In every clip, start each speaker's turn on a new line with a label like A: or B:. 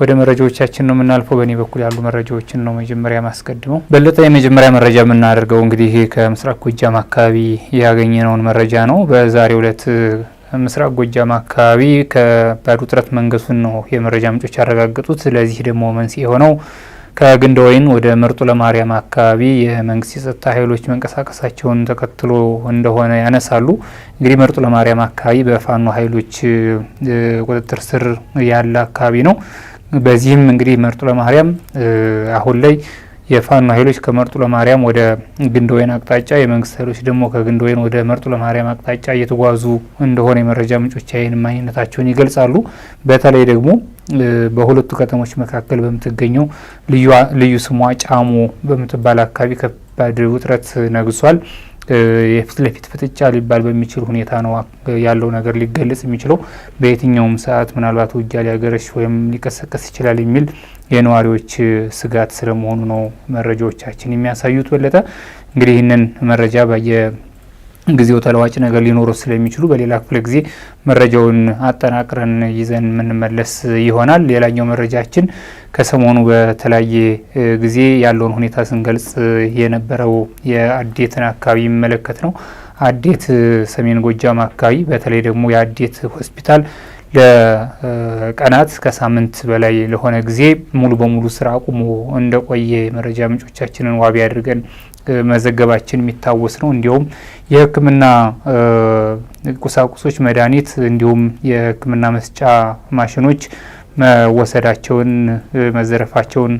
A: ወደ መረጃዎቻችን ነው የምናልፈው። በእኔ በኩል ያሉ መረጃዎችን ነው መጀመሪያ ማስቀድመው። በለጠ የመጀመሪያ መረጃ የምናደርገው እንግዲህ ከምስራቅ ጎጃም አካባቢ ያገኘነውን መረጃ ነው። በዛሬው ዕለት ምስራቅ ጎጃም አካባቢ ከባድ ውጥረት መንገሱን ነው የመረጃ ምንጮች ያረጋገጡት። ለዚህ ደግሞ መንስኤ የሆነው ከግንደወይን ወደ መርጦ ለማርያም አካባቢ የመንግስት የጸጥታ ኃይሎች መንቀሳቀሳቸውን ተከትሎ እንደሆነ ያነሳሉ። እንግዲህ መርጦ ለማርያም አካባቢ በፋኖ ኃይሎች ቁጥጥር ስር ያለ አካባቢ ነው። በዚህም እንግዲህ መርጦ ለማርያም አሁን ላይ የፋኖ ኃይሎች ከመርጦ ለማርያም ወደ ግንደወይን አቅጣጫ፣ የመንግስት ኃይሎች ደግሞ ከግንደወይን ወደ መርጦ ለማርያም አቅጣጫ እየተጓዙ እንደሆነ የመረጃ ምንጮች የዓይን እማኝነታቸውን ይገልጻሉ። በተለይ ደግሞ በሁለቱ ከተሞች መካከል በምትገኘው ልዩ ስሟ ጫሞ በምትባል አካባቢ ከባድ ውጥረት ነግሷል። የፊት ለፊት ፍጥጫ ሊባል በሚችል ሁኔታ ነው ያለው ነገር ሊገለጽ የሚችለው። በየትኛውም ሰዓት ምናልባት ውጊያ ሊያገረሽ ወይም ሊቀሰቀስ ይችላል የሚል የነዋሪዎች ስጋት ስለመሆኑ ነው መረጃዎቻችን የሚያሳዩት። በለጠ እንግዲህ ይህንን መረጃ ጊዜው ተለዋጭ ነገር ሊኖረው ስለሚችሉ በሌላ ክፍለ ጊዜ መረጃውን አጠናቅረን ይዘን የምንመለስ ይሆናል። ሌላኛው መረጃችን ከሰሞኑ በተለያየ ጊዜ ያለውን ሁኔታ ስንገልጽ የነበረው የአዴትን አካባቢ የሚመለከት ነው። አዴት ሰሜን ጎጃም አካባቢ በተለይ ደግሞ የአዴት ሆስፒታል ለቀናት ከሳምንት በላይ ለሆነ ጊዜ ሙሉ በሙሉ ስራ አቁሞ እንደቆየ መረጃ ምንጮቻችንን ዋቢ አድርገን መዘገባችን የሚታወስ ነው። እንዲሁም የሕክምና ቁሳቁሶች፣ መድኃኒት እንዲሁም የሕክምና መስጫ ማሽኖች መወሰዳቸውን መዘረፋቸውን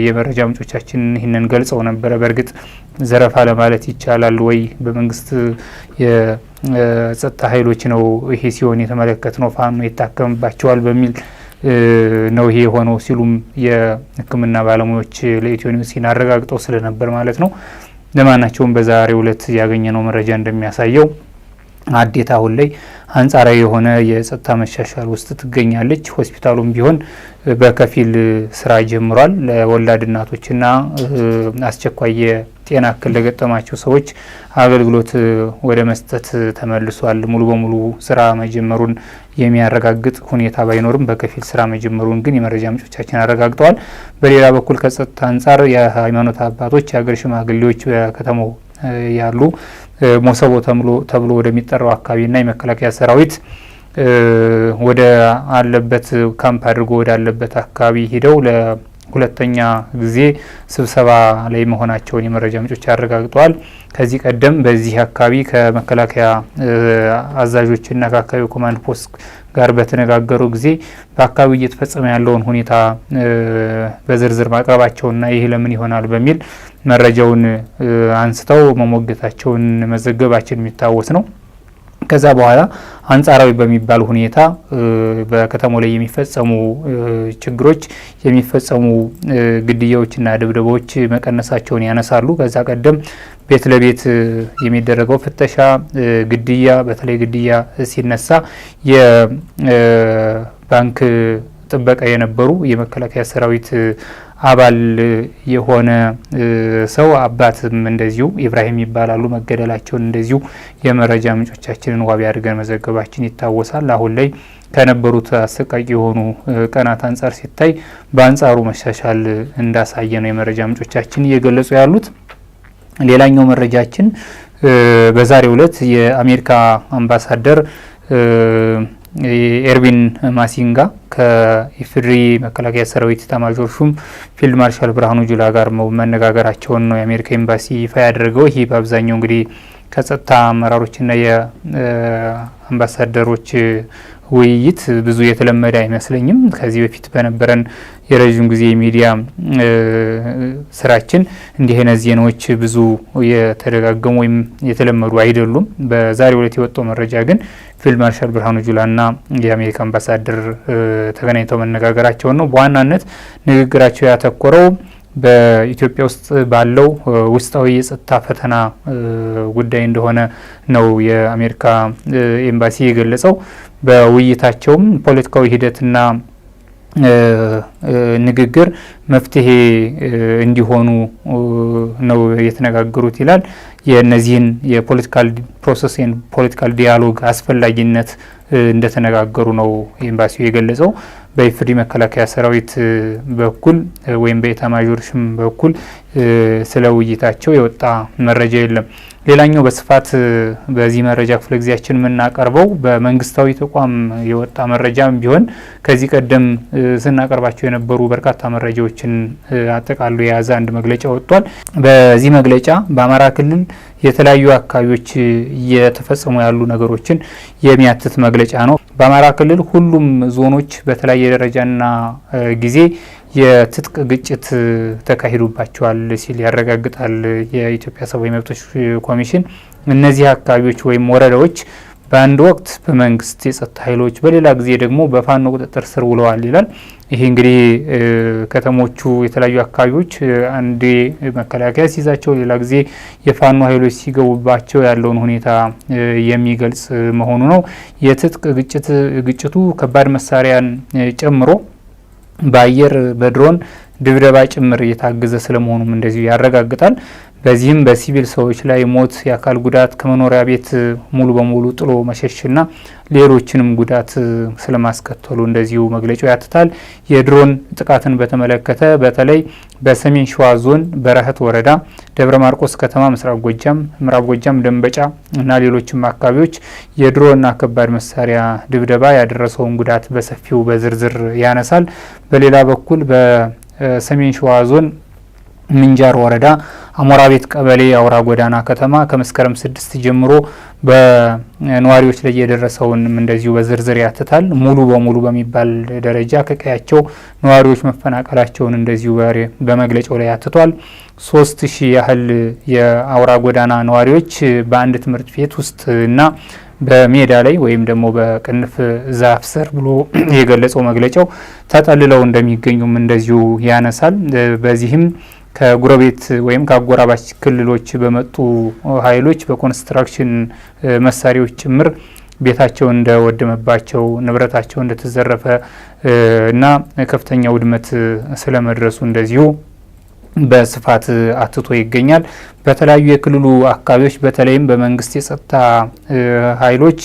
A: የመረጃ ምንጮቻችን ይህንን ገልጸው ነበረ። በእርግጥ ዘረፋ ለማለት ይቻላል ወይ በመንግስት የጸጥታ ኃይሎች ነው ይሄ ሲሆን የተመለከት ነው ፋኖ ይታከምባቸዋል በሚል ነው ይሄ የሆነው ሲሉም የሕክምና ባለሙያዎች ለኢትዮ ኒውስ አረጋግጠው ስለነበር ማለት ነው። ለማናቸውም በዛሬው ዕለት ያገኘነው መረጃ እንደሚያሳየው አዴት አሁን ላይ አንጻራዊ የሆነ የጸጥታ መሻሻል ውስጥ ትገኛለች። ሆስፒታሉም ቢሆን በከፊል ስራ ጀምሯል። ለወላድ እናቶችና አስቸኳይ የጤና እክል ለገጠማቸው ሰዎች አገልግሎት ወደ መስጠት ተመልሷል። ሙሉ በሙሉ ስራ መጀመሩን የሚያረጋግጥ ሁኔታ ባይኖርም በከፊል ስራ መጀመሩን ግን የመረጃ ምንጮቻችን አረጋግጠዋል። በሌላ በኩል ከጸጥታ አንጻር የሃይማኖት አባቶች፣ የሀገር ሽማግሌዎች በከተማው ያሉ ሞሰቦ ተብሎ ወደሚጠራው አካባቢና የመከላከያ ሰራዊት ወደ አለበት ካምፕ አድርጎ ወደ አለበት አካባቢ ሂደው ለሁለተኛ ጊዜ ስብሰባ ላይ መሆናቸውን የመረጃ ምንጮች አረጋግጠዋል። ከዚህ ቀደም በዚህ አካባቢ ከመከላከያ አዛዦችና ከአካባቢው ኮማንድ ፖስት ጋር በተነጋገሩ ጊዜ በአካባቢው እየተፈጸመ ያለውን ሁኔታ በዝርዝር ማቅረባቸውና ይህ ለምን ይሆናል በሚል መረጃውን አንስተው መሞገታቸውን መዘገባችን የሚታወስ ነው። ከዛ በኋላ አንጻራዊ በሚባል ሁኔታ በከተማው ላይ የሚፈጸሙ ችግሮች፣ የሚፈጸሙ ግድያዎችና ድብደባዎች መቀነሳቸውን ያነሳሉ። ከዛ ቀደም ቤት ለቤት የሚደረገው ፍተሻ፣ ግድያ፣ በተለይ ግድያ ሲነሳ የባንክ ጥበቃ የነበሩ የመከላከያ ሰራዊት አባል የሆነ ሰው አባትም እንደዚሁ ኢብራሂም ይባላሉ መገደላቸውን እንደዚሁ የመረጃ ምንጮቻችንን ዋቢ አድርገን መዘገባችን ይታወሳል። አሁን ላይ ከነበሩት አሰቃቂ የሆኑ ቀናት አንጻር ሲታይ በአንጻሩ መሻሻል እንዳሳየ ነው የመረጃ ምንጮቻችን እየገለጹ ያሉት። ሌላኛው መረጃችን በዛሬው ዕለት የአሜሪካ አምባሳደር ኤርቪን ማሲንጋ ከኢፌዴሪ መከላከያ ሰራዊት ኤታማዦር ሹም ፊልድ ማርሻል ብርሃኑ ጁላ ጋር መነጋገራቸውን ነው የአሜሪካ ኤምባሲ ይፋ ያደረገው። ይህ በአብዛኛው እንግዲህ ከጸጥታ አመራሮችና የአምባሳደሮች ውይይት ብዙ የተለመደ አይመስለኝም። ከዚህ በፊት በነበረን የረዥም ጊዜ ሚዲያ ስራችን እንዲህ አይነት ዜናዎች ብዙ የተደጋገሙ ወይም የተለመዱ አይደሉም። በዛሬው ዕለት የወጣው መረጃ ግን ፊልድ ማርሻል ብርሃኑ ጁላና የአሜሪካ አምባሳደር ተገናኝተው መነጋገራቸውን ነው። በዋናነት ንግግራቸው ያተኮረው በኢትዮጵያ ውስጥ ባለው ውስጣዊ የጸጥታ ፈተና ጉዳይ እንደሆነ ነው የአሜሪካ ኤምባሲ የገለጸው። በውይይታቸውም ፖለቲካዊ ሂደትና ንግግር መፍትሄ እንዲሆኑ ነው የተነጋገሩት ይላል። የነዚህን የፖለቲካል ፕሮሰስ ፖለቲካል ዲያሎግ አስፈላጊነት እንደተነጋገሩ ነው ኤምባሲው የገለጸው። በኢፌዴሪ መከላከያ ሰራዊት በኩል ወይም በኤታማዦር ሹም በኩል ስለ ውይይታቸው የወጣ መረጃ የለም። ሌላኛው በስፋት በዚህ መረጃ ክፍለ ጊዜያችን የምናቀርበው በመንግስታዊ ተቋም የወጣ መረጃም ቢሆን ከዚህ ቀደም ስናቀርባቸው የነበሩ በርካታ መረጃዎችን አጠቃሎ የያዘ አንድ መግለጫ ወጥቷል። በዚህ መግለጫ በአማራ ክልል የተለያዩ አካባቢዎች እየተፈጸሙ ያሉ ነገሮችን የሚያትት መግለጫ ነው። በአማራ ክልል ሁሉም ዞኖች በተለያየ ደረጃና ጊዜ የትጥቅ ግጭት ተካሂዶባቸዋል ሲል ያረጋግጣል የኢትዮጵያ ሰብአዊ መብቶች ኮሚሽን። እነዚህ አካባቢዎች ወይም ወረዳዎች በአንድ ወቅት በመንግስት የጸጥታ ኃይሎች በሌላ ጊዜ ደግሞ በፋኖ ቁጥጥር ስር ውለዋል ይላል። ይሄ እንግዲህ ከተሞቹ የተለያዩ አካባቢዎች አንዴ መከላከያ ሲይዛቸው ሌላ ጊዜ የፋኖ ኃይሎች ሲገቡባቸው ያለውን ሁኔታ የሚገልጽ መሆኑ ነው። የትጥቅ ግጭቱ ከባድ መሳሪያን ጨምሮ በአየር በድሮን ድብደባ ጭምር እየታገዘ ስለመሆኑም እንደዚሁ ያረጋግጣል። በዚህም በሲቪል ሰዎች ላይ ሞት፣ የአካል ጉዳት፣ ከመኖሪያ ቤት ሙሉ በሙሉ ጥሎ መሸሽና ሌሎችንም ጉዳት ስለማስከተሉ እንደዚሁ መግለጫው ያትታል። የድሮን ጥቃትን በተመለከተ በተለይ በሰሜን ሸዋ ዞን በረህት ወረዳ፣ ደብረ ማርቆስ ከተማ፣ ምስራቅ ጎጃም፣ ምዕራብ ጎጃም፣ ደንበጫ እና ሌሎችም አካባቢዎች የድሮንና ከባድ መሳሪያ ድብደባ ያደረሰውን ጉዳት በሰፊው በዝርዝር ያነሳል። በሌላ በኩል በሰሜን ሸዋ ዞን ምንጃር ወረዳ አሞራ ቤት ቀበሌ አውራ ጎዳና ከተማ ከመስከረም 6 ጀምሮ በነዋሪዎች ላይ የደረሰውንም እንደዚሁ በዝርዝር ያትታል። ሙሉ በሙሉ በሚባል ደረጃ ከቀያቸው ነዋሪዎች መፈናቀላቸውን እንደዚሁ በመግለጫው ላይ ያትቷል። 3000 ያህል የአውራ ጎዳና ነዋሪዎች በአንድ ትምህርት ቤት ውስጥ እና በሜዳ ላይ ወይም ደግሞ በቅንፍ ዛፍ ስር ብሎ የገለጸው መግለጫው ተጠልለው እንደሚገኙም እንደዚሁ ያነሳል። በዚህም ከጉረቤት ወይም ከአጎራባች ክልሎች በመጡ ኃይሎች በኮንስትራክሽን መሳሪያዎች ጭምር ቤታቸው እንደወደመባቸው፣ ንብረታቸው እንደተዘረፈ እና ከፍተኛ ውድመት ስለመድረሱ እንደዚሁ በስፋት አትቶ ይገኛል። በተለያዩ የክልሉ አካባቢዎች በተለይም በመንግስት የጸጥታ ኃይሎች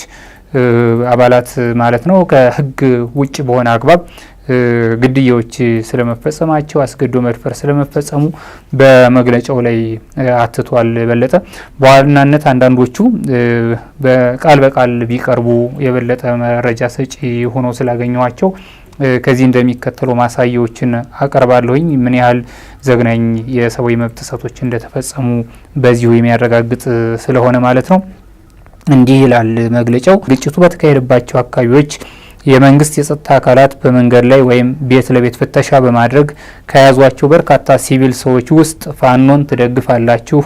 A: አባላት ማለት ነው ከህግ ውጭ በሆነ አግባብ ግድያዎች ስለመፈጸማቸው፣ አስገድዶ መድፈር ስለመፈጸሙ በመግለጫው ላይ አትቷል። በለጠ በዋናነት አንዳንዶቹ በቃል በቃል ቢቀርቡ የበለጠ መረጃ ሰጪ ሆኖ ስላገኘዋቸው ከዚህ እንደሚከተለው ማሳያዎችን አቀርባለሁኝ። ምን ያህል ዘግናኝ የሰብአዊ መብት ጥሰቶች እንደተፈጸሙ በዚሁ የሚያረጋግጥ ስለሆነ ማለት ነው። እንዲህ ይላል መግለጫው። ግጭቱ በተካሄደባቸው አካባቢዎች የመንግስት የጸጥታ አካላት በመንገድ ላይ ወይም ቤት ለቤት ፍተሻ በማድረግ ከያዟቸው በርካታ ሲቪል ሰዎች ውስጥ ፋኖን ትደግፋላችሁ፣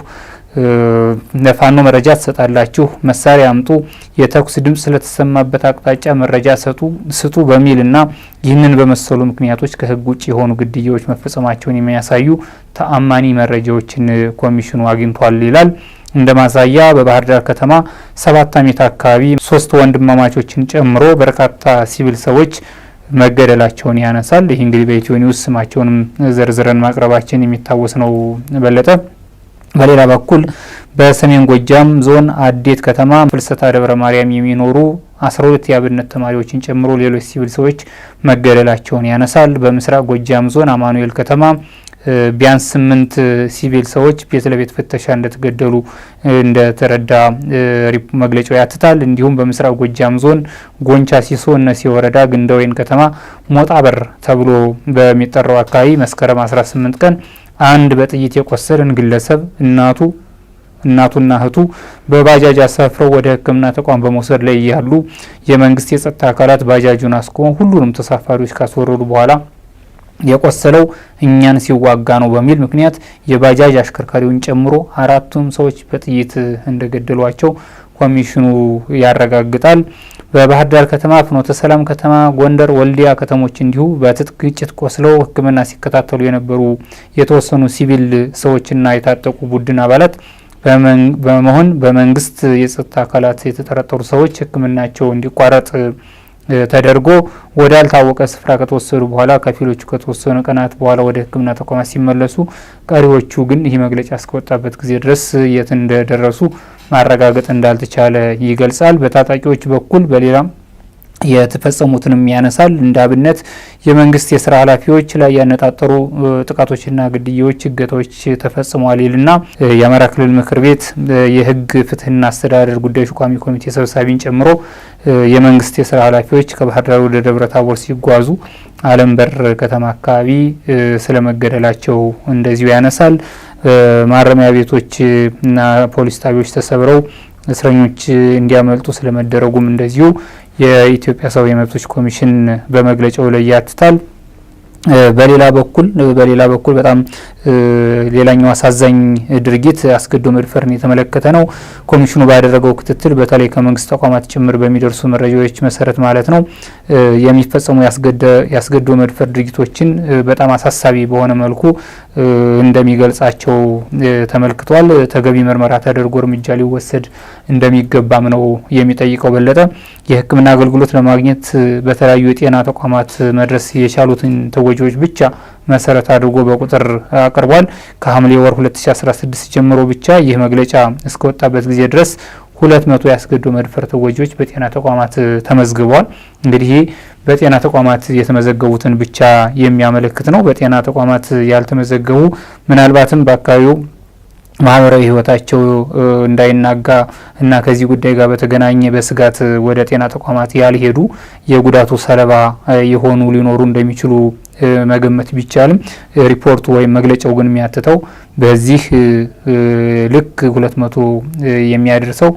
A: ለፋኖ መረጃ ትሰጣላችሁ፣ መሳሪያ አምጡ፣ የተኩስ ድምፅ ስለተሰማበት አቅጣጫ መረጃ ስጡ በሚልና ይህንን በመሰሉ ምክንያቶች ከህግ ውጭ የሆኑ ግድያዎች መፈጸማቸውን የሚያሳዩ ተአማኒ መረጃዎችን ኮሚሽኑ አግኝቷል ይላል። እንደ ማሳያ በባህር ዳር ከተማ 7 አሜት አካባቢ 3 ወንድማማቾችን ጨምሮ በርካታ ሲቪል ሰዎች መገደላቸውን ያነሳል። ይህ እንግዲህ በኢትዮ ኒውስ ስማቸውንም ዘርዝረን ማቅረባችን የሚታወስ ነው። በለጠ በሌላ በኩል በሰሜን ጎጃም ዞን አዴት ከተማ ፍልሰታ ደብረ ማርያም የሚኖሩ 12 የአብነት ተማሪዎችን ጨምሮ ሌሎች ሲቪል ሰዎች መገደላቸውን ያነሳል። በምስራቅ ጎጃም ዞን አማኑኤል ከተማ ቢያንስ 8 ሲቪል ሰዎች ቤት ለቤት ፍተሻ እንደተገደሉ እንደተረዳ መግለጫው ያትታል። እንዲሁም በምስራቅ ጎጃም ዞን ጎንቻ ሲሶ እነሲ ወረዳ ግንደወይን ከተማ ሞጣ በር ተብሎ በሚጠራው አካባቢ መስከረም 18 ቀን አንድ በጥይት የቆሰለን ግለሰብ እናቱና እህቱ በባጃጅ አሳፍረው ወደ ሕክምና ተቋም በመውሰድ ላይ ያሉ የመንግስት የጸጥታ አካላት ባጃጁን አስቆመው ሁሉንም ተሳፋሪዎች ካስወረዱ በኋላ የቆሰለው እኛን ሲዋጋ ነው በሚል ምክንያት የባጃጅ አሽከርካሪውን ጨምሮ 4ቱም ሰዎች በጥይት እንደገደሏቸው ኮሚሽኑ ያረጋግጣል። በባህር ዳር ከተማ፣ ፍኖተ ሰላም ከተማ፣ ጎንደር፣ ወልዲያ ከተሞች እንዲሁ በትጥቅ ግጭት ቆስለው ሕክምና ሲከታተሉ የነበሩ የተወሰኑ ሲቪል ሰዎችና የታጠቁ ቡድን አባላት በመሆን በመንግስት የጸጥታ አካላት የተጠረጠሩ ሰዎች ሕክምናቸው እንዲቋረጥ ተደርጎ ወዳልታወቀ ስፍራ ከተወሰዱ በኋላ ከፊሎቹ ከተወሰኑ ቀናት በኋላ ወደ ሕክምና ተቋማት ሲመለሱ፣ ቀሪዎቹ ግን ይህ መግለጫ እስከወጣበት ጊዜ ድረስ የት እንደደረሱ ማረጋገጥ እንዳልተቻለ ይገልጻል። በታጣቂዎች በኩል በሌላም የተፈጸሙትንም ያነሳል። እንደ አብነት የመንግስት የስራ ኃላፊዎች ላይ ያነጣጠሩ ጥቃቶችና ግድያዎች፣ እገታዎች ተፈጽመዋል ይልና የአማራ ክልል ምክር ቤት የህግ ፍትህና አስተዳደር ጉዳዮች ቋሚ ኮሚቴ ሰብሳቢን ጨምሮ የመንግስት የስራ ኃላፊዎች ከባህር ዳር ወደ ደብረ ታቦር ሲጓዙ አለምበር ከተማ አካባቢ ስለመገደላቸው እንደዚሁ ያነሳል። ማረሚያ ቤቶች እና ፖሊስ ጣቢያዎች ተሰብረው እስረኞች እንዲያመልጡ ስለመደረጉም እንደዚሁ የኢትዮጵያ ሰብአዊ መብቶች ኮሚሽን በመግለጫው ላይ ያትታል። በሌላ በኩል በጣም ሌላኛው አሳዛኝ ድርጊት አስገድዶ መድፈርን የተመለከተ ነው። ኮሚሽኑ ባደረገው ክትትል በተለይ ከመንግስት ተቋማት ጭምር በሚደርሱ መረጃዎች መሰረት ማለት ነው የሚፈጸሙ ያስገድዶ መድፈር ድርጊቶችን በጣም አሳሳቢ በሆነ መልኩ እንደሚገልጻቸው ተመልክቷል። ተገቢ ምርመራ ተደርጎ እርምጃ ሊወሰድ እንደሚገባም ነው የሚጠይቀው በለጠ። የሕክምና አገልግሎት ለማግኘት በተለያዩ የጤና ተቋማት መድረስ የቻሉትን ተጎጂዎች ብቻ መሰረት አድርጎ በቁጥር አቅርቧል። ከሐምሌ ወር 2016 ጀምሮ ብቻ ይህ መግለጫ እስከወጣበት ጊዜ ድረስ 200 ያስገድዶ መድፈር ተጎጂዎች በጤና ተቋማት ተመዝግበዋል። እንግዲህ በጤና ተቋማት የተመዘገቡትን ብቻ የሚያመለክት ነው። በጤና ተቋማት ያልተመዘገቡ ምናልባትም በአካባቢው ማህበራዊ ህይወታቸው እንዳይናጋ እና ከዚህ ጉዳይ ጋር በተገናኘ በስጋት ወደ ጤና ተቋማት ያልሄዱ የጉዳቱ ሰለባ የሆኑ ሊኖሩ እንደሚችሉ መገመት ቢቻልም ሪፖርቱ ወይም መግለጫው ግን የሚያትተው በዚህ ልክ 200 የሚያደርሰው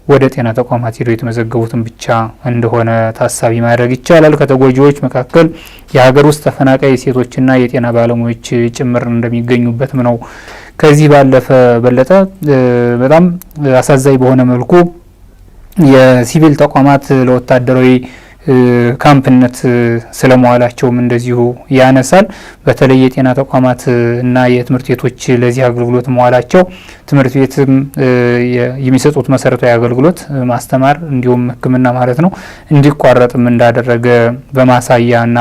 A: ወደ ጤና ተቋማት ሄደው የተመዘገቡትን ብቻ እንደሆነ ታሳቢ ማድረግ ይቻላል። ከተጎጂዎች መካከል የሀገር ውስጥ ተፈናቃይ ሴቶችና የጤና ባለሙያዎች ጭምር እንደሚገኙበትም ነው። ከዚህ ባለፈ በለጠ በጣም አሳዛኝ በሆነ መልኩ የሲቪል ተቋማት ለወታደራዊ ካምፕነት ስለመዋላቸውም እንደዚሁ ያነሳል። በተለይ የጤና ተቋማት እና የትምህርት ቤቶች ለዚህ አገልግሎት መዋላቸው ትምህርት ቤትም የሚሰጡት መሰረታዊ አገልግሎት ማስተማር እንዲሁም ሕክምና ማለት ነው እንዲቋረጥም እንዳደረገ በማሳያና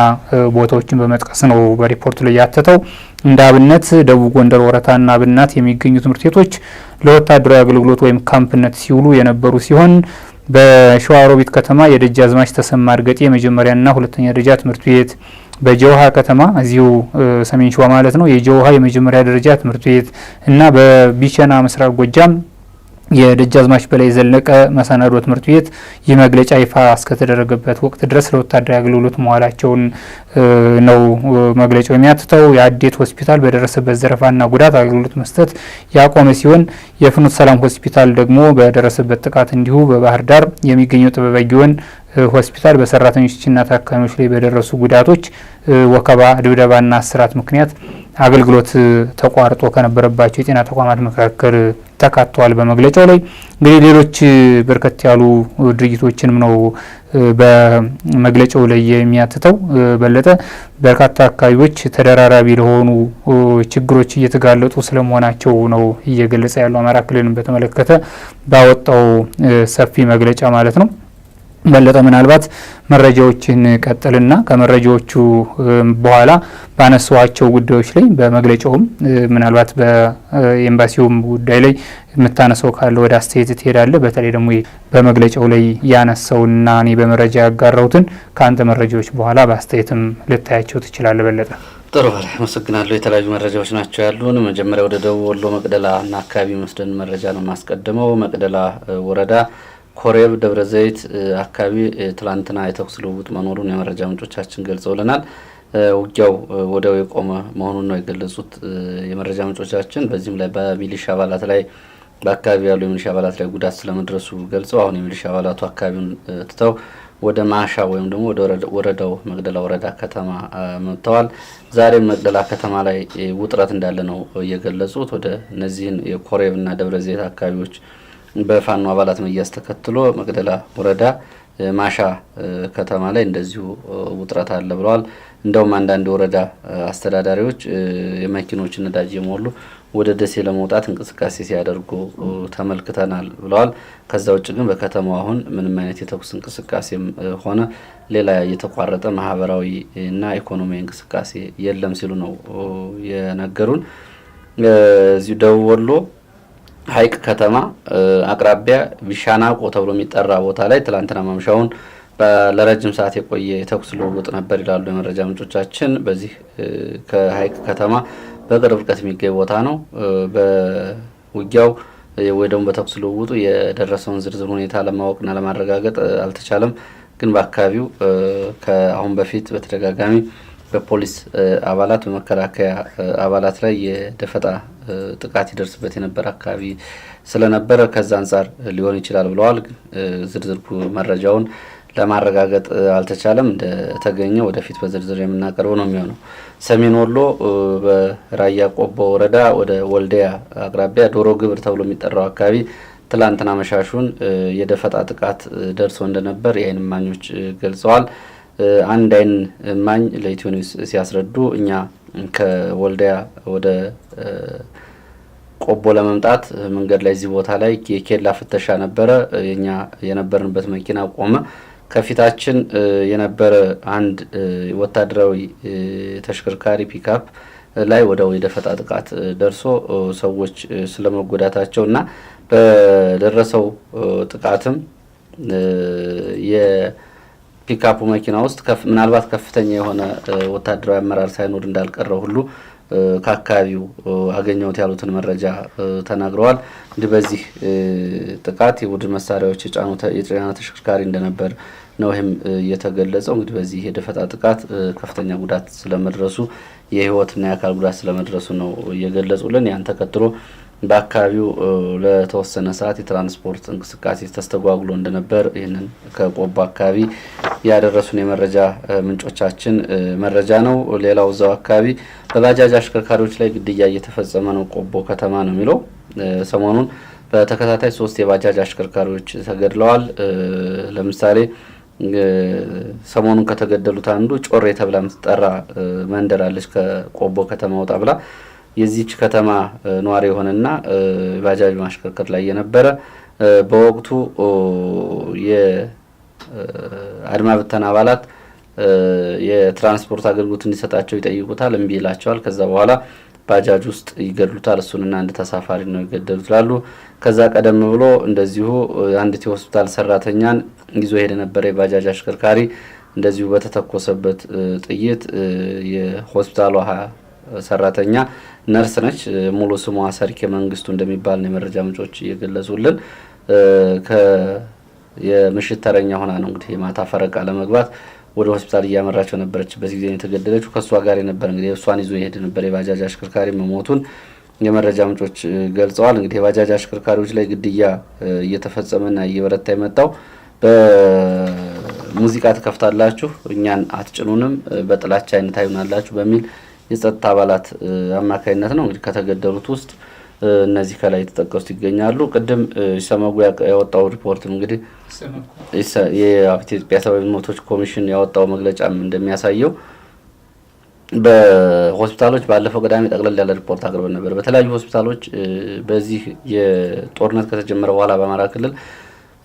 A: ቦታዎችን በመጥቀስ ነው በሪፖርቱ ላይ ያተተው። እንደ አብነት ደቡብ ጎንደር ወረታና አብናት የሚገኙ ትምህርት ቤቶች ለወታደራዊ አገልግሎት ወይም ካምፕነት ሲውሉ የነበሩ ሲሆን በሸዋሮቢት ከተማ የደጃዝማች ተሰማ እርገጤ የመጀመሪያና ሁለተኛ ደረጃ ትምህርት ቤት፣ በጀውሃ ከተማ እዚሁ ሰሜን ሸዋ ማለት ነው የጀውሃ የመጀመሪያ ደረጃ ትምህርት ቤት እና በቢቸና ምስራቅ ጎጃም የደጃዝማች በላይ ዘለቀ መሰናዶ ትምህርት ቤት ይህ መግለጫ ይፋ እስከተደረገበት ወቅት ድረስ ለወታደራዊ አገልግሎት መዋላቸውን ነው መግለጫው የሚያትተው። የአዴት ሆስፒታል በደረሰበት ዘረፋና ጉዳት አገልግሎት መስጠት ያቆመ ሲሆን የፍኖተ ሰላም ሆስፒታል ደግሞ በደረሰበት ጥቃት እንዲሁ በባህር ዳር የሚገኘው ጥበበ ግዮን ሆስፒታል በሰራተኞችና ታካሚዎች ላይ በደረሱ ጉዳቶች ወከባ፣ ድብደባና እስራት ምክንያት አገልግሎት ተቋርጦ ከነበረባቸው የጤና ተቋማት መካከል ተካተዋል በመግለጫው ላይ። እንግዲህ ሌሎች በርከት ያሉ ድርጊቶችንም ነው በመግለጫው ላይ የሚያትተው በለጠ። በርካታ አካባቢዎች ተደራራቢ ለሆኑ ችግሮች እየተጋለጡ ስለመሆናቸው ነው እየገለጸ ያለው አማራ ክልልን በተመለከተ ባወጣው ሰፊ መግለጫ ማለት ነው። በለጠ ምናልባት መረጃዎችን ቀጥልና ከመረጃዎቹ በኋላ ባነሷቸው ጉዳዮች ላይ በመግለጫውም ምናልባት በኤምባሲውም ጉዳይ ላይ የምታነሳው ካለ ወደ አስተያየት ትሄዳለህ። በተለይ ደግሞ በመግለጫው ላይ ያነሳውና እኔ በመረጃ ያጋራሁትን ከአንተ መረጃዎች በኋላ በአስተያየትም ልታያቸው ትችላለህ። በለጠ
B: ጥሩ በላይ አመሰግናለሁ። የተለያዩ መረጃዎች ናቸው ያሉን። መጀመሪያ ወደ ደቡብ ወሎ መቅደላ እና አካባቢ መስደን መረጃ ነው የማስቀድመው። መቅደላ ወረዳ ኮሬብ ደብረ ዘይት አካባቢ ትላንትና የተኩስ ልውውጥ መኖሩን የመረጃ ምንጮቻችን ገልጸውልናል። ውጊያው ወዲያው የቆመ መሆኑን ነው የገለጹት የመረጃ ምንጮቻችን። በዚህም ላይ በሚሊሻ አባላት ላይ በአካባቢ ያሉ የሚሊሻ አባላት ላይ ጉዳት ስለመድረሱ ገልጸው አሁን የሚሊሻ አባላቱ አካባቢውን ትተው ወደ ማሻ ወይም ደግሞ ወደ ወረዳው መቅደላ ወረዳ ከተማ መጥተዋል። ዛሬም መቅደላ ከተማ ላይ ውጥረት እንዳለ ነው የገለጹት። ወደ እነዚህን የኮሬብና ደብረ ዘይት አካባቢዎች በፋኖ አባላት መያዝ ተከትሎ መቅደላ ወረዳ ማሻ ከተማ ላይ እንደዚሁ ውጥረት አለ ብለዋል። እንደውም አንዳንድ ወረዳ አስተዳዳሪዎች የመኪኖችን ነዳጅ የሞሉ ወደ ደሴ ለመውጣት እንቅስቃሴ ሲያደርጉ ተመልክተናል ብለዋል። ከዛ ውጭ ግን በከተማው አሁን ምንም አይነት የተኩስ እንቅስቃሴም ሆነ ሌላ የተቋረጠ ማህበራዊ እና ኢኮኖሚያዊ እንቅስቃሴ የለም ሲሉ ነው የነገሩን። እዚሁ ደቡብ ወሎ ሀይቅ ከተማ አቅራቢያ ቢሻናቆ ተብሎ የሚጠራ ቦታ ላይ ትላንትና ማምሻውን ለረጅም ሰዓት የቆየ የተኩስ ልውውጥ ነበር ይላሉ የመረጃ ምንጮቻችን። በዚህ ከሀይቅ ከተማ በቅርብ ርቀት የሚገኝ ቦታ ነው። በውጊያው ወይ ደግሞ በተኩስ ልውውጡ የደረሰውን ዝርዝር ሁኔታ ለማወቅና ለማረጋገጥ አልተቻለም። ግን በአካባቢው ከአሁን በፊት በተደጋጋሚ በፖሊስ አባላት በመከላከያ አባላት ላይ የደፈጣ ጥቃት ይደርስበት የነበረ አካባቢ ስለነበረ ከዛ አንጻር ሊሆን ይችላል ብለዋል። ግን ዝርዝር መረጃውን ለማረጋገጥ አልተቻለም። እንደተገኘ ወደፊት በዝርዝር የምናቀርበው ነው የሚሆነው። ሰሜን ወሎ በራያ ቆቦ ወረዳ ወደ ወልዲያ አቅራቢያ ዶሮ ግብር ተብሎ የሚጠራው አካባቢ ትላንትና መሻሹን የደፈጣ ጥቃት ደርሶ እንደነበር የዓይን እማኞች ገልጸዋል። አንድ ዓይን እማኝ ለኢትዮ ኒውስ ሲያስረዱ እኛ ከወልዲያ ወደ ቆቦ ለመምጣት መንገድ ላይ እዚህ ቦታ ላይ የኬላ ፍተሻ ነበረ። የኛ የነበርንበት መኪና ቆመ። ከፊታችን የነበረ አንድ ወታደራዊ ተሽከርካሪ ፒካፕ ላይ ወዲያው የደፈጣ ጥቃት ደርሶ ሰዎች ስለመጎዳታቸው እና በደረሰው ጥቃትም የፒካፑ መኪና ውስጥ ምናልባት ከፍተኛ የሆነ ወታደራዊ አመራር ሳይኖር እንዳልቀረው ሁሉ ከአካባቢው አገኘሁት ያሉትን መረጃ ተናግረዋል። እንዲህ በዚህ ጥቃት የቡድን መሳሪያዎች የጫነ ተሽከርካሪ እንደነበር ነው ይህም የተገለጸው። እንግዲህ በዚህ የደፈጣ ጥቃት ከፍተኛ ጉዳት ስለመድረሱ የህይወትና የአካል ጉዳት ስለመድረሱ ነው እየገለጹልን። ያን ተከትሎ በአካባቢው ለተወሰነ ሰዓት የትራንስፖርት እንቅስቃሴ ተስተጓጉሎ እንደነበር ይህንን ከቆቦ አካባቢ ያደረሱን የመረጃ ምንጮቻችን መረጃ ነው። ሌላው እዛው አካባቢ በባጃጅ አሽከርካሪዎች ላይ ግድያ እየተፈጸመ ነው ቆቦ ከተማ ነው የሚለው። ሰሞኑን በተከታታይ 3 የባጃጅ አሽከርካሪዎች ተገድለዋል። ለምሳሌ ሰሞኑን ከተገደሉት አንዱ ጮሬ ተብላ የምትጠራ መንደር አለች ከቆቦ ከተማ ወጣ ብላ የዚች ከተማ ነዋሪ የሆነና ባጃጅ ማሽከርከር ላይ የነበረ በወቅቱ የአድማ ብተና አባላት የትራንስፖርት አገልግሎት እንዲሰጣቸው ይጠይቁታል፣ እምቢ ይላቸዋል። ከዛ በኋላ ባጃጅ ውስጥ ይገድሉታል። እሱንና አንድ ተሳፋሪ ነው ይገደሉት ላሉ። ከዛ ቀደም ብሎ እንደዚሁ አንዲት የሆስፒታል ሰራተኛን ይዞ ሄደ ነበር የባጃጅ አሽከርካሪ እንደዚሁ በተተኮሰበት ጥይት የሆስፒታሏ ሰራተኛ ነርስ ነች። ሙሉ ስሟ ሰርኬ መንግስቱ እንደሚባል ነው የመረጃ ምንጮች እየገለጹልን። የምሽት ተረኛ ሆና ነው እንግዲህ የማታ ፈረቃ ለመግባት ወደ ሆስፒታል እያመራች ነበረችበት ጊዜ የተገደለችው። ከሷ ጋር የነበረ እንግዲህ እሷን ይዞ ይሄድ ነበር የባጃጅ አሽከርካሪ መሞቱን የመረጃ ምንጮች ገልጸዋል። እንግዲህ የባጃጅ አሽከርካሪዎች ላይ ግድያ እየተፈጸመና እየበረታ የመጣው በሙዚቃ ትከፍታላችሁ፣ እኛን አትጭኑንም፣ በጥላቻ አይነት አይሆናላችሁ በሚል የጸጥታ አባላት አማካይነት ነው። እንግዲህ ከተገደሉት ውስጥ እነዚህ ከላይ የተጠቀሱት ይገኛሉ። ቅድም ሰመጉ ያወጣው ሪፖርት እንግዲህ የኢትዮጵያ ሰብአዊ መብቶች ኮሚሽን ያወጣው መግለጫም እንደሚያሳየው በሆስፒታሎች ባለፈው ቅዳሜ ጠቅለል ያለ ሪፖርት አቅርበን ነበር። በተለያዩ ሆስፒታሎች በዚህ የጦርነት ከተጀመረ በኋላ በአማራ ክልል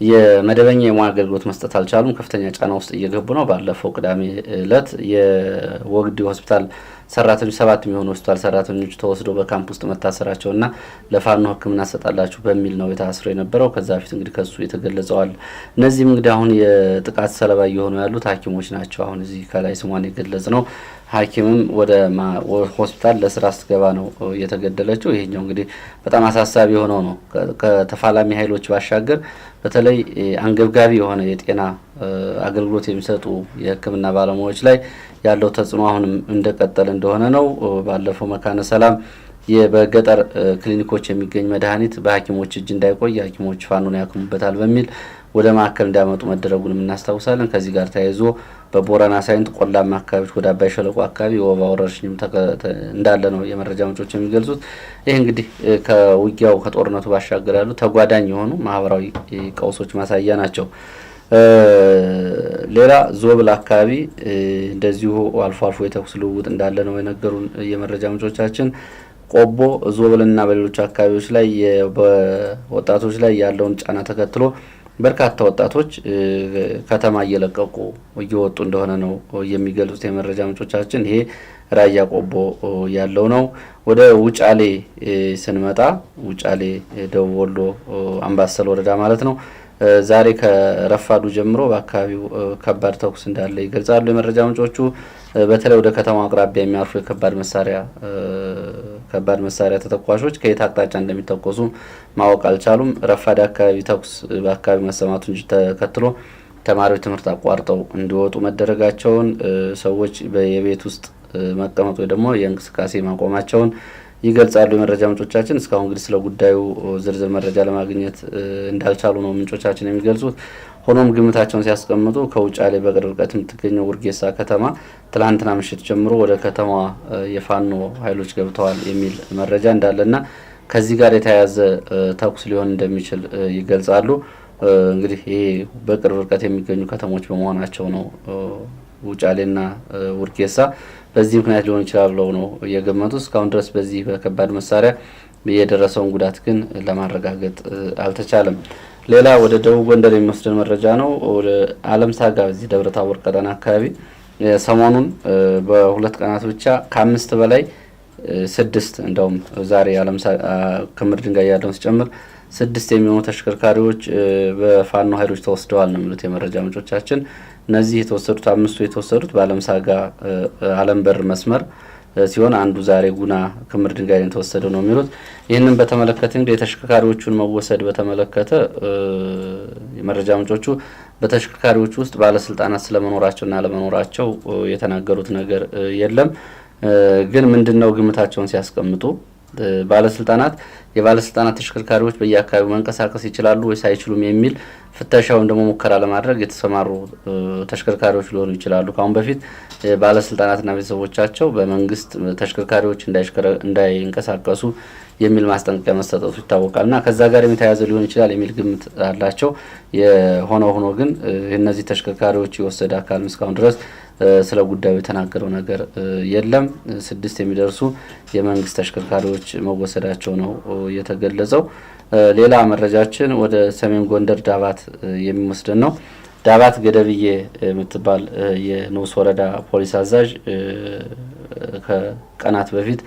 B: የመደበኛ የሙያ አገልግሎት መስጠት አልቻሉም። ከፍተኛ ጫና ውስጥ እየገቡ ነው። ባለፈው ቅዳሜ ዕለት የወግዲ ሆስፒታል ሰራተኞች 7 የሚሆኑ ሆስፒታል ሰራተኞች ተወስደው በካምፕ ውስጥ መታሰራቸውና ለፋኖ ሕክምና ሰጣላችሁ በሚል ነው የታስሮ የነበረው። ከዛ በፊት እንግዲህ ከሱ የተገለጸዋል። እነዚህም እንግዲህ አሁን የጥቃት ሰለባ እየሆኑ ያሉት ሐኪሞች ናቸው። አሁን እዚህ ከላይ ስሟን የገለጽ ነው ሐኪምም ወደ ሆስፒታል ለስራ ስትገባ ነው የተገደለችው። ይሄኛው እንግዲህ በጣም አሳሳቢ የሆነው ነው። ከተፋላሚ ኃይሎች ባሻገር በተለይ አንገብጋቢ የሆነ የጤና አገልግሎት የሚሰጡ የሕክምና ባለሙያዎች ላይ ያለው ተጽዕኖ አሁንም እንደቀጠለ እንደሆነ ነው። ባለፈው መካነ ሰላም በገጠር ክሊኒኮች የሚገኝ መድኃኒት በሐኪሞች እጅ እንዳይቆይ ሐኪሞች ፋኖን ያክሙበታል በሚል ወደ ማዕከል እንዲያመጡ መደረጉንም እናስታውሳለን። ከዚህ ጋር ተያይዞ በቦረና ሳይንት ቆላማ አካባቢዎች ወደ አባይ ሸለቆ አካባቢ የወባ ወረርሽኝም እንዳለ ነው የመረጃ ምንጮች የሚገልጹት። ይህ እንግዲህ ከውጊያው ከጦርነቱ ባሻገር ያሉ ተጓዳኝ የሆኑ ማህበራዊ ቀውሶች ማሳያ ናቸው። ሌላ ዞብል አካባቢ እንደዚሁ አልፎ አልፎ የተኩስ ልውውጥ እንዳለ ነው የነገሩን የመረጃ ምንጮቻችን። ቆቦ፣ ዞብልና በሌሎች አካባቢዎች ላይ በወጣቶች ላይ ያለውን ጫና ተከትሎ በርካታ ወጣቶች ከተማ እየለቀቁ እየወጡ እንደሆነ ነው የሚገልጹት የመረጃ ምንጮቻችን። ይሄ ራያ ቆቦ ያለው ነው። ወደ ውጫሌ ስንመጣ ውጫሌ ደቡብ ወሎ አምባሰል ወረዳ ማለት ነው። ዛሬ ከረፋዱ ጀምሮ በአካባቢው ከባድ ተኩስ እንዳለ ይገልጻሉ የመረጃ ምንጮቹ። በተለይ ወደ ከተማው አቅራቢያ የሚያርፉ የከባድ መሳሪያ ተተኳሾች ከየት አቅጣጫ እንደሚተኮሱ ማወቅ አልቻሉም። ረፋድ አካባቢ ተኩስ በአካባቢው መሰማቱ እንጂ ተከትሎ ተማሪዎች ትምህርት አቋርጠው እንዲወጡ መደረጋቸውን፣ ሰዎች የቤት ውስጥ መቀመጥ ወይ ደግሞ የእንቅስቃሴ ማቆማቸውን ይገልጻሉ የመረጃ ምንጮቻችን። እስካሁን እንግዲህ ስለ ጉዳዩ ዝርዝር መረጃ ለማግኘት እንዳልቻሉ ነው ምንጮቻችን የሚገልጹት። ሆኖም ግምታቸውን ሲያስቀምጡ ከውጫሌ በቅርብ ርቀት የምትገኘው ውርጌሳ ከተማ ትላንትና ምሽት ጀምሮ ወደ ከተማዋ የፋኖ ኃይሎች ገብተዋል የሚል መረጃ እንዳለና ከዚህ ጋር የተያያዘ ተኩስ ሊሆን እንደሚችል ይገልጻሉ። እንግዲህ ይሄ በቅርብ ርቀት የሚገኙ ከተሞች በመሆናቸው ነው ውጫሌና ውርጌሳ በዚህ ምክንያት ሊሆን ይችላል ብለው ነው የገመቱ። እስካሁን ድረስ በዚህ በከባድ መሳሪያ የደረሰውን ጉዳት ግን ለማረጋገጥ አልተቻለም። ሌላ ወደ ደቡብ ጎንደር የሚወስደን መረጃ ነው። ወደ አለም ሳጋ በዚህ ደብረ ታቦር ቀጠና አካባቢ ሰሞኑን በሁለት ቀናት ብቻ ከ5 በላይ 6 እንደውም ዛሬ አለም ክምር ድንጋይ ያለውን ሲጨምር 6 የሚሆኑ ተሽከርካሪዎች በፋኖ ኃይሎች ተወስደዋል ነው የሚሉት የመረጃ ምንጮቻችን። እነዚህ የተወሰዱት 5ቱ የተወሰዱት በአለም ሳጋ አለም በር መስመር ሲሆን አንዱ ዛሬ ጉና ክምር ድንጋይ የተወሰደ ነው የሚሉት። ይህንን በተመለከተ እንግዲህ የተሽከርካሪዎቹን መወሰድ በተመለከተ የመረጃ ምንጮቹ በተሽከርካሪዎቹ ውስጥ ባለስልጣናት ስለመኖራቸውና አለመኖራቸው የተናገሩት ነገር የለም። ግን ምንድነው ግምታቸውን ሲያስቀምጡ የባለስልጣናት ተሽከርካሪዎች በየአካባቢው መንቀሳቀስ ይችላሉ ወይስ አይችሉም የሚል ፍተሻ ወይም ደግሞ ሙከራ ለማድረግ የተሰማሩ ተሽከርካሪዎች ሊሆኑ ይችላሉ። ከአሁን በፊት ባለስልጣናትና ቤተሰቦቻቸው በመንግስት ተሽከርካሪዎች እንዳይንቀሳቀሱ የሚል ማስጠንቀቂያ መሰጠቱ ይታወቃልና ከዛ ጋር የተያያዘ ሊሆን ይችላል የሚል ግምት አላቸው። ሆኖ ግን እነዚህ ተሽከርካሪዎች የወሰደ አካል እስካሁን ድረስ ስለ ጉዳዩ የተናገረው ነገር የለም። 6 የሚደርሱ የመንግስት ተሽከርካሪዎች መወሰዳቸው ነው የተገለጸው። ሌላ መረጃችን ወደ ሰሜን ጎንደር ዳባት የሚወስደን ነው። ዳባት ገደብዬ የምትባል የንዑስ ወረዳ ፖሊስ አዛዥ ከቀናት በፊት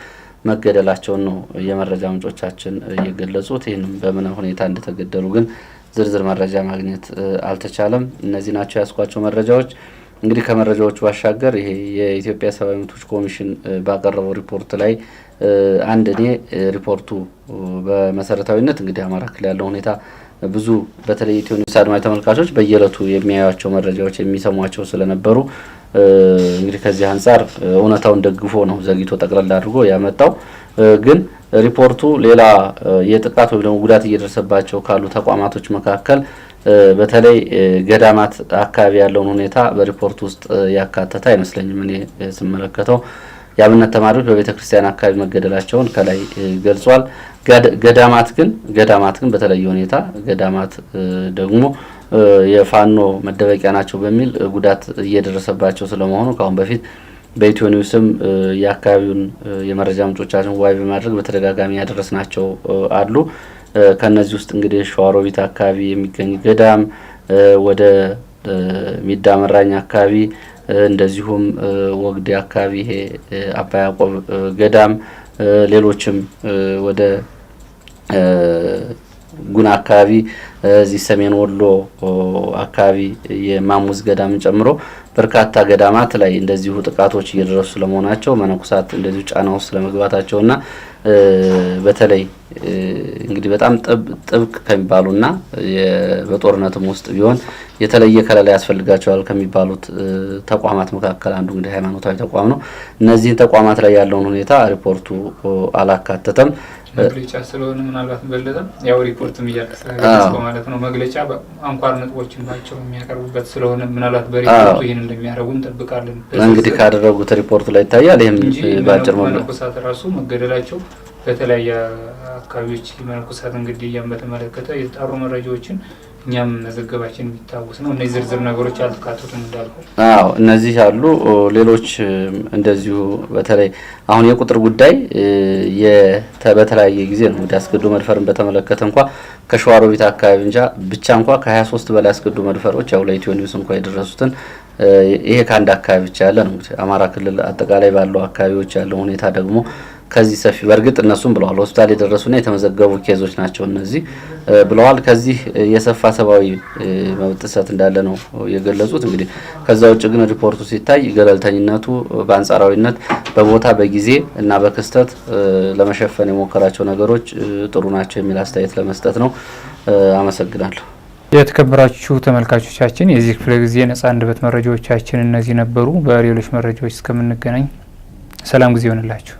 B: መገደላቸውን ነው የመረጃ ምንጮቻችን የገለጹት። ይህንም በምን ሁኔታ እንደተገደሉ ግን ዝርዝር መረጃ ማግኘት አልተቻለም። እነዚህ ናቸው ያስኳቸው መረጃዎች። እንግዲህ ከመረጃዎቹ ባሻገር ይሄ የኢትዮጵያ ሰብአዊ መብቶች ኮሚሽን ባቀረበው ሪፖርት ላይ እኔ ሪፖርቱ በመሰረታዊነት እንግዲህ አማራ ክልል ያለው ሁኔታ ብዙ በተለይ ኢትዮ ኒውስ አድማጭ ተመልካቾች በየዕለቱ የሚያዩቸው መረጃዎች የሚሰሟቸው ስለነበሩ እንግዲህ ከዚህ አንጻር እውነታውን ደግፎ ነው ዘግይቶ ጠቅላላ አድርጎ ያመጣው። ግን ሪፖርቱ ሌላ የጥቃት ወይም ደግሞ ጉዳት እየደረሰባቸው ካሉ ተቋማቶች መካከል በተለይ ገዳማት አካባቢ ያለውን ሁኔታ በሪፖርት ውስጥ ያካተተ አይመስለኝም። እኔ ስመለከተው የአብነት ተማሪዎች በቤተ ክርስቲያን አካባቢ መገደላቸውን ከላይ ገልጿል። ገዳማት ግን በተለየ ሁኔታ ገዳማት ደግሞ የፋኖ መደበቂያ ናቸው በሚል ጉዳት እየደረሰባቸው ስለመሆኑ ከአሁን በፊት በኢትዮ ኒውስም የአካባቢውን የመረጃ ምንጮቻችን ዋይ በማድረግ በተደጋጋሚ ያደረስናቸው አሉ። ከነዚህ ውስጥ እንግዲህ ሸዋሮቢት አካባቢ የሚገኝ ገዳም፣ ወደ ሚዳ መራኛ አካባቢ እንደዚሁም ወግዴ አካባቢ ይሄ አባ ያዕቆብ ገዳም፣ ሌሎችም ወደ ጉና አካባቢ እዚህ ሰሜን ወሎ አካባቢ የማሙዝ ገዳምን ጨምሮ በርካታ ገዳማት ላይ እንደዚሁ ጥቃቶች እየደረሱ ስለመሆናቸው መነኩሳት እንደዚሁ ጫና ውስጥ ስለመግባታቸውና በተለይ እንግዲህ በጣም ጥብቅ ከሚባሉና በጦርነትም ውስጥ ቢሆን የተለየ ከለላ ያስፈልጋቸዋል ከሚባሉት ተቋማት መካከል አንዱ እንግዲህ ሃይማኖታዊ ተቋም ነው። እነዚህን ተቋማት ላይ ያለውን ሁኔታ ሪፖርቱ አላካተተም።
A: መግለጫ ስለሆነ ምናልባት በለጠም ያው ሪፖርትም እያቀረበ ማለት ነው። መግለጫ አንኳር ነጥቦችን ባቸው የሚያቀርቡበት ስለሆነ ምናልባት በሪፖርቱ ይሄን እንደሚያደርጉ እንጠብቃለን። እንግዲህ
B: ካደረጉት ሪፖርቱ ላይ ይታያል። ይሄም ባጭር
A: መነኮሳት ራሱ መገደላቸው በተለያየ አካባቢዎች መነኮሳት እንግዲህ በተመለከተ የጣሩ መረጃዎችን እኛም መዘገባችን የሚታወስ ነው። እነዚህ ዝርዝር ነገሮች አልተካተቱም እንዳልኩ።
B: እነዚህ ያሉ ሌሎች እንደዚሁ በተለይ አሁን የቁጥር ጉዳይ በተለያየ ጊዜ ነው እንግዲህ አስገድዶ መድፈርን በተመለከተ እንኳ ከሸዋሮቢት አካባቢ ብቻ እንኳ ከ23 በላይ አስገድዶ መድፈሮች ያው ለኢትዮ ኒውስ እንኳ የደረሱትን ይሄ ከአንድ አካባቢ ብቻ ያለ ነው። እንግዲህ አማራ ክልል አጠቃላይ ባለው አካባቢዎች ያለው ሁኔታ ደግሞ ከዚህ ሰፊ በእርግጥ እነሱም ብለዋል ሆስፒታል የደረሱና የተመዘገቡ ኬዞች ናቸው እነዚህ ብለዋል። ከዚህ የሰፋ ሰብአዊ መብት ጥሰት እንዳለ ነው የገለጹት። እንግዲህ ከዛ ውጭ ግን ሪፖርቱ ሲታይ ገለልተኝነቱ በአንጻራዊነት በቦታ በጊዜ እና በክስተት ለመሸፈን የሞከራቸው ነገሮች ጥሩ ናቸው የሚል አስተያየት ለመስጠት ነው። አመሰግናለሁ።
A: የተከበራችሁ ተመልካቾቻችን የዚህ ክፍለ ጊዜ ነጻ አንደበት መረጃዎቻችን እነዚህ ነበሩ። በሌሎች መረጃዎች እስከምንገናኝ ሰላም ጊዜ ይሆንላችሁ።